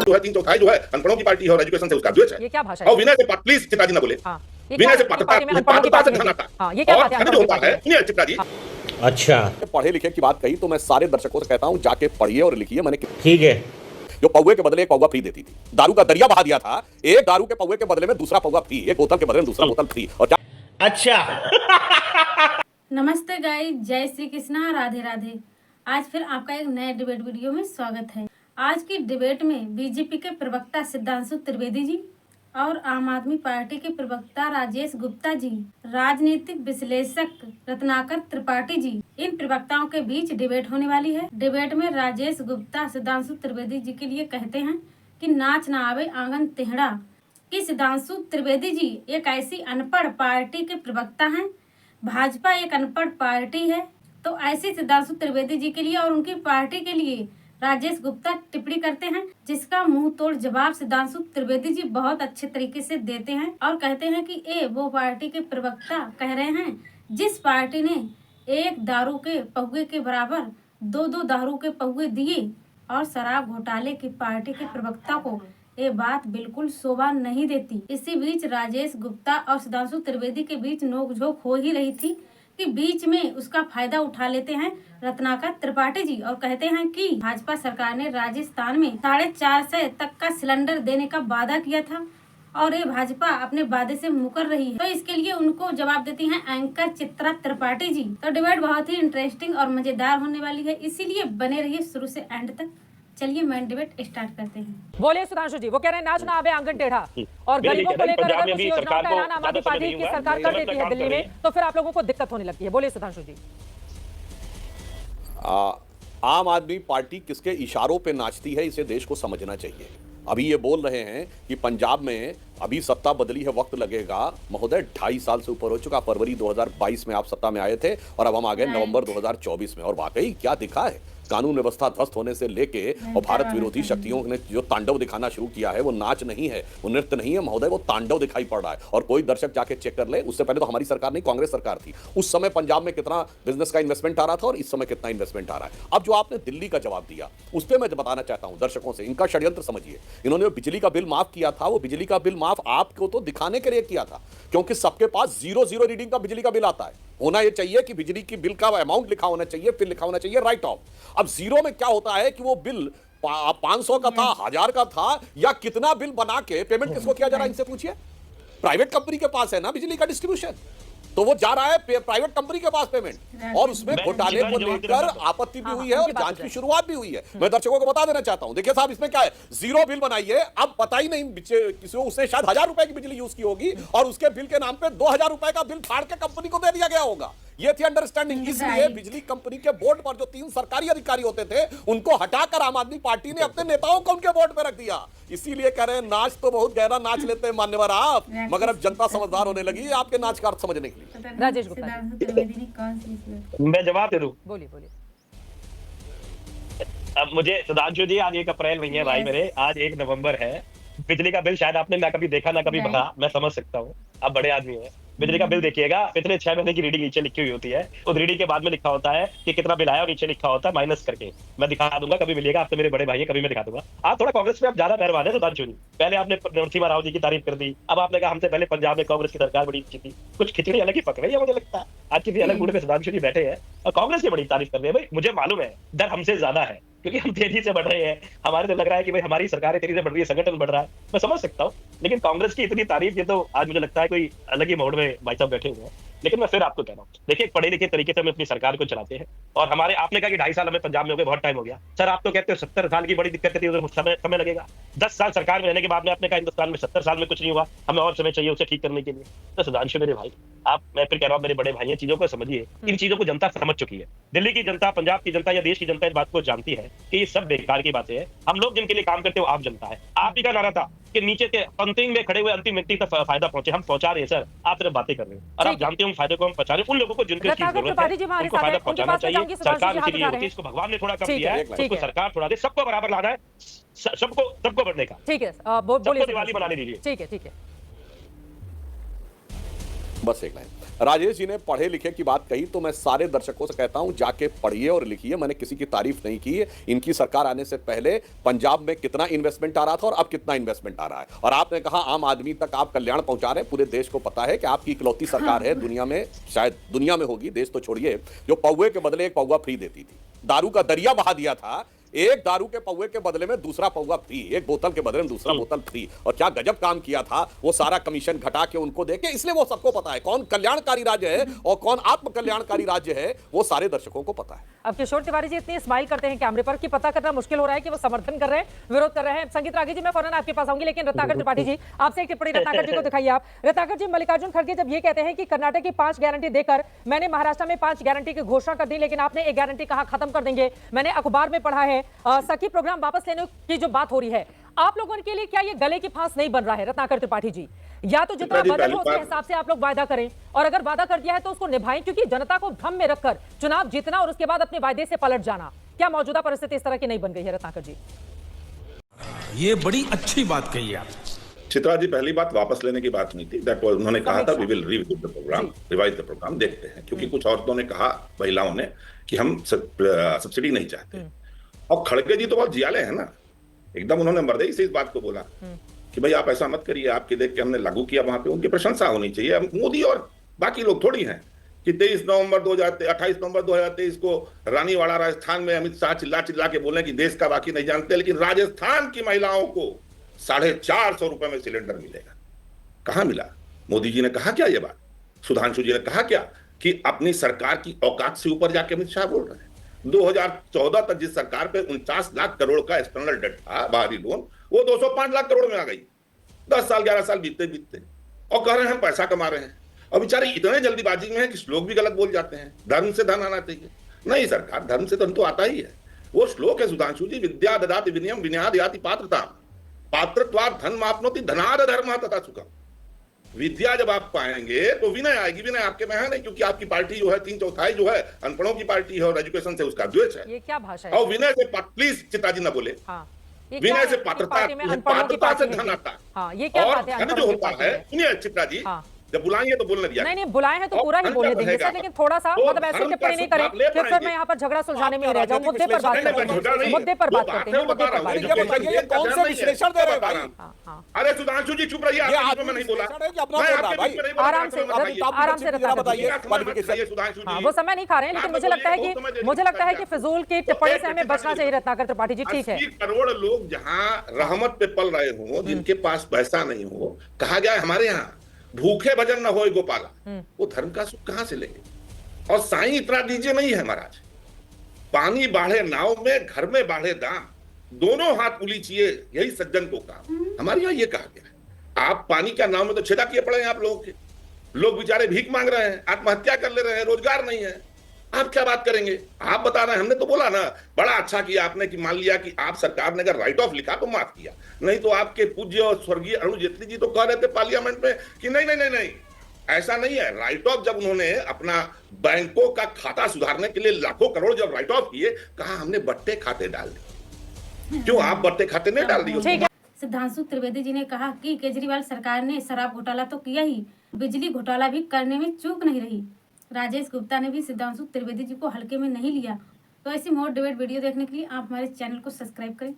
जो है 3/4 जो है अनपढ़ों की पार्टी है और एजुकेशन से उसका द्वेष है। ये क्या भाषा है? और विनय से प्लीज चित्रा जी ना बोले। विनय से पात्रता से ध्यान आता है। ये क्या और बात है? धन जो होता है सुनिए चित्रा जी। अच्छा, पढ़े लिखे की बात कही तो मैं सारे दर्शकों से कहता हूं जाके पढ़िए और लिखिए। मैंने ठीक है। जो पौवे के बदले एक पौवा फ्री देती थी, दारू का दरिया बहा दिया था, एक दारू के पौवे के बदले में दूसरा पौवा फ्री, एक बोतल के बदले में दूसरा बोतल फ्री। और अच्छा नमस्ते गाइस, जय श्री कृष्णा, राधे राधे। आज फिर आपका एक नए डिबेट वीडियो में स्वागत है। आज की डिबेट में बीजेपी के प्रवक्ता सिद्धांशु त्रिवेदी जी और आम आदमी पार्टी के प्रवक्ता राजेश गुप्ता जी, राजनीतिक विश्लेषक रत्नाकर त्रिपाठी जी, इन प्रवक्ताओं के बीच डिबेट होने वाली है। डिबेट में राजेश गुप्ता सिद्धांशु त्रिवेदी जी के लिए कहते हैं कि नाच ना आवे आंगन टेढ़ा, कि सिद्धांशु त्रिवेदी जी एक ऐसी अनपढ़ पार्टी के प्रवक्ता हैं, भाजपा एक अनपढ़ पार्टी है। तो ऐसे सिद्धांशु त्रिवेदी जी के लिए और उनकी पार्टी के लिए राजेश गुप्ता टिप्पणी करते हैं, जिसका मुंह तोड़ जवाब सिद्धांशु त्रिवेदी जी बहुत अच्छे तरीके से देते हैं और कहते हैं कि वो पार्टी के प्रवक्ता कह रहे हैं जिस पार्टी ने एक दारू के पहुए के बराबर दो दारू के पहुए दिए और शराब घोटाले की पार्टी के प्रवक्ता को ये बात बिल्कुल शोभा नहीं देती। इसी बीच राजेश गुप्ता और सिद्धांशु त्रिवेदी के बीच नोकझोंक हो ही रही थी कि बीच में उसका फायदा उठा लेते हैं रत्नाकर त्रिपाठी जी और कहते हैं कि भाजपा सरकार ने राजस्थान में 450 तक का सिलेंडर देने का वादा किया था और ये भाजपा अपने वादे से मुकर रही है। तो इसके लिए उनको जवाब देती हैं एंकर चित्रा त्रिपाठी जी। तो डिबेट बहुत ही इंटरेस्टिंग और मजेदार होने वाली है, इसीलिए बने रहिए शुरू से एंड तक। चलिए मेन डिबेट स्टार्ट करते हैं। बोलिए सुधांशु जी। वो कह रहे हैं नाच ना आवे आंगन टेढ़ा और गरीबों को लेकर अगर कुछ योजनाओं का ऐलान आम आदमी पार्टी की सरकार कर देती है दिल्ली में तो फिर आप लोगों को दिक्कत होने लगती है। बोलिए सुधांशु जी। आम आदमी पार्टी किसके इशारों पे नाचती है इसे देश को समझना चाहिए। अभी ये बोल रहे हैं कि पंजाब में अभी सत्ता बदली है, वक्त लगेगा। महोदय 2.5 साल से ऊपर हो चुका। फरवरी 2022 में आप सत्ता में आए थे और अब हम आ गए नवंबर 2024 में और वाकई क्या दिखा है। कानून व्यवस्था ध्वस्त होने से लेके और भारत विरोधी शक्तियों ने जो तांडव दिखाना शुरू किया है वो नाच नहीं है, वो नृत्य नहीं है महोदय, वो तांडव दिखाई पड़ रहा है। और कोई दर्शक जाके चेक कर ले, उससे पहले तो हमारी सरकार नहीं कांग्रेस सरकार थी, उस समय पंजाब में कितना बिजनेस का इन्वेस्टमेंट आ रहा था और इस समय कितना इन्वेस्टमेंट आ रहा है। अब जो आपने दिल्ली का जवाब दिया उस पर मैं बताना चाहता हूं दर्शकों से, इनका षड्यंत्र समझिए। इन्होंने बिजली का बिल माफ किया था, वो बिजली का बिल माफ आपको तो दिखाने के लिए किया था क्योंकि सबके पास 0 रीडिंग का बिजली का बिल आता है। होना यह चाहिए कि बिजली की बिल का अमाउंट लिखा होना चाहिए, फिर लिखा होना चाहिए राइट ऑफ। अब 0 में क्या होता है कि वो बिल 500 का था, 1000 का था, या कितना बिल बना के पेमेंट किसको किया जा रहा है इनसे पूछिए। प्राइवेट कंपनी के पास है ना बिजली का डिस्ट्रीब्यूशन, तो वो जा रहा है प्राइवेट कंपनी के पास पेमेंट। और उसमें घोटाले को लेकर आपत्ति भी हुई है और जांच की शुरुआत भी हुई है। मैं दर्शकों को बता देना चाहता हूं, देखिए साहब इसमें क्या है, 0 बिल बनाइए। अब पता ही नहीं किसी को, उसने शायद 1000 रुपए की बिजली यूज की होगी और उसके बिल के नाम पे 2000 रुपए का बिल फाड़ के कंपनी को दे दिया गया होगा। ये थी अंडरस्टैंडिंग। इसलिए बिजली कंपनी के बोर्ड पर जो 3 सरकारी अधिकारी होते थे उनको हटाकर आम आदमी पार्टी ने अपने नेताओं को उनके बोर्ड पर रख दिया। इसीलिए कह रहे हैं नाच तो बहुत गहरा नाच लेते हैं मान्यवर आप, मगर अब जनता समझदार होने लगी आपके नाच का अर्थ समझने के लिए। राजेश गुप्ता मैं जवाब दे दूं? बोलिए बोलिए। अब मुझे सुधांशु जी, आज 1 अप्रैल नहीं है भाई मेरे, आज 1 नवंबर है। बिजली का बिल शायद आपने ना कभी देखा ना कभी भरा, मैं समझ सकता हूँ, आप बड़े आदमी हैं। बिजली का बिल देखिएगा, पिछले 6 महीने की रीडिंग नीचे लिखी हुई होती है। उस रीडिंग के बाद में लिखा होता है कि कितना बिल आया और नीचे लिखा होता है माइनस करके। मैं दिखा दूंगा, कभी मिलेगा, आप तो मेरे बड़े भाई हैं, कभी मैं दिखा दूंगा। आप थोड़ा कांग्रेस में आप ज्यादा मेहरबान है सुधांशु जी। पहले आपने नरसिम्हा राव जी की तारीफ कर दी, अब आपने कहा हमसे पहले पंजाब में कांग्रेस की सरकार बड़ी अच्छी थी। कुछ खिचड़ी अलग ही पक रही है मुझे लगता है। आज किसी अलग मूड में सुधांशु जी बैठे हैं और कांग्रेस की बड़ी तारीफ कर रहे हैं। भाई मुझे मालूम है डर हमसे ज्यादा है क्योंकि हम तेजी से बढ़ रहे हैं। हमारे तो लग रहा है कि भाई हमारी सरकारें तेजी से बढ़ रही है, संगठन बढ़ रहा है, मैं समझ सकता हूँ। लेकिन कांग्रेस की इतनी तारीफ, ये तो आज मुझे लगता है कोई अलग ही मोड में भाई साहब बैठे हुए हैं। लेकिन मैं फिर आपको कह रहा हूँ, देखिए पढ़े लिखे तरीके से हम अपनी सरकार को चलाते हैं। और हमारे, आपने कहा कि 2.5 साल हमें पंजाब में हो गए, बहुत टाइम हो गया। सर आप तो कहते हो 70 साल की बड़ी दिक्कत थी, उधर समय लगेगा। 10 साल सरकार में रहने के बाद में आपने कहा हिंदुस्तान में 70 साल में कुछ नहीं हुआ, हमें और समय चाहिए उसे ठीक करने के लिए। तो सुधांशु मेरे भाई, आप, मैं फिर कह रहा हूँ मेरे बड़े भाई हैं, चीजों को समझिए। इन चीजों को जनता समझ चुकी है। दिल्ली की जनता, पंजाब की जनता या देश की जनता इस बात को जानती है कि ये सब बेकार की बातें हैं। हम लोग जिनके लिए काम करते हो आप जनता है। आप ही का नारा था कि नीचे के पंक्ति में खड़े हुए अंतिम व्यक्ति तक फायदा पहुंचे, हम पहुंचा रहे हैं सर, आप सिर्फ बातें कर रहे हैं। और आप जानते हो फायदे को हम पहुंचा रहे हैं उन लोगों को जिनकी जरूरत है, उनको फायदा पहुंचाना चाहिए। सरकार इसीलिए होती है, इसको भगवान ने थोड़ा कम दिया है, उसको सरकार थोड़ा दे, सबको बराबर लाना है, सबको बढ़ने का। ठीक है, बोलिए, दिवाली बनाने दीजिए। ठीक है ठीक है। बस एक लाइन। राजेश जी ने पढ़े लिखे की बात कही, तो मैं सारे दर्शकों से कहता हूं जाके पढ़िए और लिखिए। मैंने किसी की तारीफ नहीं की है। इनकी सरकार आने से पहले पंजाब में कितना इन्वेस्टमेंट आ रहा था और अब कितना इन्वेस्टमेंट आ रहा है। और आपने कहा आम आदमी तक आप कल्याण पहुंचा रहे हैं। पूरे देश को पता है कि आपकी इकलौती सरकार है दुनिया में, शायद दुनिया में होगी, देश तो छोड़िए, जो पौवे के बदले एक पौवा फ्री देती थी। दारू का दरिया बहा दिया था। एक दारू के पौवे के बदले में दूसरा पौवा फ्री, एक बोतल के बदले में दूसरा बोतल फ्री। और क्या गजब काम किया था, वो सारा कमीशन घटा के उनको देके। इसलिए वो सबको पता है कौन कल्याणकारी राज्य है और कौन आत्म कल्याणकारी राज्य है, वो सारे दर्शकों को पता है। अब किशोर तिवारी जी इतने स्माइल करते हैं कैमरे पर कि पता करना मुश्किल हो रहा है कि वो समर्थन कर रहे हैं, विरोध कर रहे हैं। संगीत रागी जी, मैं फौरन आपके पास आऊंगी, लेकिन रत्नाकर त्रिपाठी जी, आपसे एक टिप्पणी रत्नाकर जी को दिखाइए आप। रत्नाकर जी, मल्लिकार्जुन खड़गे जब ये कहते हैं कि कर्नाटक की 5 गारंटी देकर मैंने महाराष्ट्र में 5 गारंटी की घोषणा कर दी, लेकिन आपने एक गारंटी कहा खत्म कर देंगे। मैंने अखबार में पढ़ा है सखी प्रोग्राम वापस लेने की जो बात हो रही है, आप लोगों के लिए क्या ये गले की फांस नहीं बन रहा है रत्नाकर त्रिपाठी जी? या तो जितना बजट हो उसके हिसाब से आप लोग वायदा करें, और अगर वादा कर दिया है तो उसको निभाएं, क्योंकि जनता को भ्रम में रखकर चुनाव जीतना और उसके बाद अपने वायदे से पलट जाना, क्या मौजूदा परिस्थिति इस तरह की नहीं बन गई है रत्नाकर जी? ये बड़ी अच्छी बात कही आप। चित्रा जी, पहली बात वापस लेने की बात नहीं थी। दैट वाज, उन्होंने कहा था we will revisit the program, revise the program, देखते हैं। क्योंकि कुछ औरतों ने कहा, महिलाओं ने, कि हम सब्सिडी नहीं चाहते। और खड़गे जी तो बहुत जियाले हैं ना, एकदम उन्होंने मर्दई से इस बात को बोला कि भाई आप ऐसा मत करिए, आपके देख के हमने लागू किया, वहां पे उनकी प्रशंसा होनी चाहिए। मोदी और बाकी लोग थोड़ी हैं कि 28 नवंबर 2023 को रानीवाड़ा राजस्थान में अमित शाह चिल्ला चिल्ला के बोले कि देश का बाकी नहीं जानते, लेकिन राजस्थान की महिलाओं को 450 रुपए में सिलेंडर मिलेगा। कहां मिला? मोदी जी ने कहा क्या ये बात? सुधांशु जी ने कहा क्या कि अपनी सरकार की औकात से ऊपर जाके अमित शाह बोल रहे हैं? 2014 तक जिस सरकार पे 49 लाख करोड़ का एक्सटर्नल डेट था, बाहरी लोन, वो 205 लाख करोड़ में आ गई। 10 साल 11 साल बीतते बीतते, और कह रहे हैं हम पैसा कमा रहे हैं। और बेचारे इतने जल्दीबाजी में है कि श्लोक भी गलत बोल जाते हैं, धर्म से धन आना चाहिए। नहीं सरकार, धर्म से धन तो आता ही है। वो श्लोक है सुधांशु जी, विद्या ददाति विनयम विनयाद याति पात्रता, पात्रत्वात् धन मापनोति धनाद धर्म तथा सुखम। विद्या जब आप पाएंगे तो विनय आएगी। विनय आपके में है नहीं, क्योंकि आपकी पार्टी जो है 3/4 जो है अनपढ़ों की पार्टी है और एजुकेशन से उसका द्वेष है। ये क्या भाषा है? और विनय से, प्लीज चिताजी ना बोले, विनय से पात्रता से धन आता। हाँ, ये क्या बात है? धन जो होता है, सुनिए चित्रा जी, जब बुलाएंगे तो बोलने दिया। नहीं बुलाए हैं तो पूरा ही बोलने देंगे सर, लेकिन थोड़ा सा मतलब ऐसे टिप्पणी नहीं करें कि फिर मैं यहाँ पर झगड़ा सुलझाने में रह जाऊँ। मुद्दे पर बात करते हैं, मुद्दे पर बात करते हैं, मुद्दे पर बात करते हैं। कौन से विश्लेषण दे रहे हैं? अरे सुधांशु जी चुप रहिए, मैं नहीं बोला, आराम से बताइए। वो समय नहीं खा रहे हैं, लेकिन मुझे लगता है कि फिजूल की टिप्पणी से हमें बचना चाहिए रत्नाकर त्रिपाठी जी। ठीक है, 80 करोड़ लोग जहां रहमत पे पल रहे हो, जिनके पास पैसा नहीं हो, कहा गया हमारे यहाँ भूखे भजन न होए गोपाला, वो धर्म का सुख कहां से लेंगे? और साईं इतना दीजिए नहीं है महाराज, पानी बाढ़े नाव में, घर में बाढ़े दाम, दोनों हाथ उलीचिए, यही सज्जन को काम। हमारे यहाँ ये कहा गया है। आप पानी का नाव में तो छेदा किए पड़े हैं आप लोगों के। लोग बेचारे भीख मांग रहे हैं, आत्महत्या कर ले रहे हैं, रोजगार नहीं है। आप क्या बात करेंगे? आप बता रहे हैं। हमने तो बोला ना, बड़ा अच्छा किया आपने कि मान लिया कि आप सरकार ने अगर राइट ऑफ लिखा तो माफ किया, नहीं तो आपके पूज्य और स्वर्गीय अरुण जेटली जी तो कह रहे थे पार्लियामेंट में कि नहीं, ऐसा नहीं है। राइट ऑफ जब उन्होंने अपना बैंकों का खाता सुधारने के लिए लाखों करोड़ जब राइट ऑफ किए, कहा हमने बट्टे खाते डाल दिए। क्यों आप बट्टे खाते नहीं डाल दिए? सिद्धांशु त्रिवेदी जी ने कहा कि केजरीवाल सरकार ने शराब घोटाला तो किया ही, बिजली घोटाला भी करने में चूक नहीं रही। राजेश गुप्ता ने भी सिद्धांशु त्रिवेदी जी को हल्के में नहीं लिया। तो ऐसी मोर डिबेट वीडियो देखने के लिए आप हमारे चैनल को सब्सक्राइब करें।